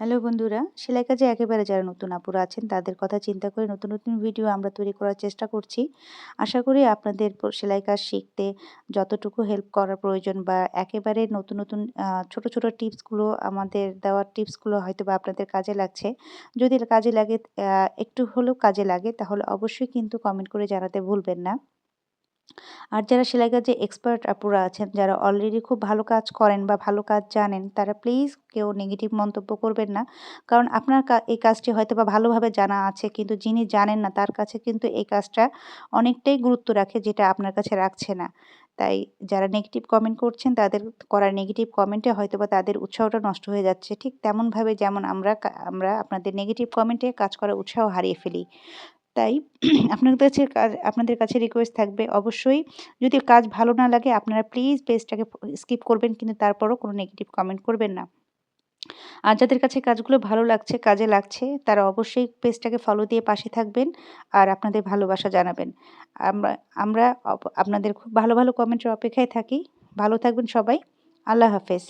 Hello বন্ধুরা, সেলাই কাজে একেবারে যারা নতুন আপুরা আছেন তাদের কথা চিন্তা করে নতুন নতুন ভিডিও আমরা তৈরি করার চেষ্টা করছি। আশা করি আপনাদের সেলাই কাজ শিখতে যতটুকু হেল্প করার প্রয়োজন বা একেবারে নতুন নতুন ছোট ছোট টিপসগুলো আমাদের দেওয়ার টিপসগুলো হয়তোবা আপনাদের কাজে লাগছে। যদি কাজে লাগে একটু হলেও কাজে লাগে তাহলে অবশ্যই কিন্তু কমেন্ট করে জানাতে ভুলবেন না। আর যারা সেলাই কাজে এক্সপার্ট আপুরা আছেন, যারা অলরেডি খুব ভালো কাজ করেন বা ভালো কাজ জানেন, তারা প্লিজ কেউ নেগেটিভ মন্তব্য করবেন না। কারণ আপনার এই কাজটি হয়তোবা ভালোভাবে জানা আছে, কিন্তু যিনি জানেন না তার কাছে কিন্তু এই কাজটা অনেকটাই গুরুত্ব রাখে, যেটা আপনার কাছে রাখছে না। তাই যারা নেগেটিভ কমেন্ট করছেন তাদের করা নেগেটিভ কমেন্টে হয়তোবা তাদের উৎসাহটা নষ্ট হয়ে যাচ্ছে। ঠিক তেমনভাবে যেমন আমরা আপনাদের নেগেটিভ কমেন্টে কাজ করার উৎসাহ হারিয়ে ফেলি। তাই আপনাদের কাছে রিকোয়েস্ট থাকবে, অবশ্যই যদি কাজ ভালো না লাগে আপনারা প্লিজ পেজটাকে স্কিপ করবেন, কিন্তু তারপরও কোনো নেগেটিভ কমেন্ট করবেন না। আর যাদের কাছে কাজগুলো ভালো লাগছে, কাজে লাগছে, তারা অবশ্যই পেজটাকে ফলো দিয়ে পাশে থাকবেন আর আপনাদের ভালোবাসা জানাবেন। আমরা আমরা আপনাদের খুব ভালো ভালো কমেন্টের অপেক্ষায় থাকি। ভালো থাকবেন সবাই। আল্লাহ হাফেজ।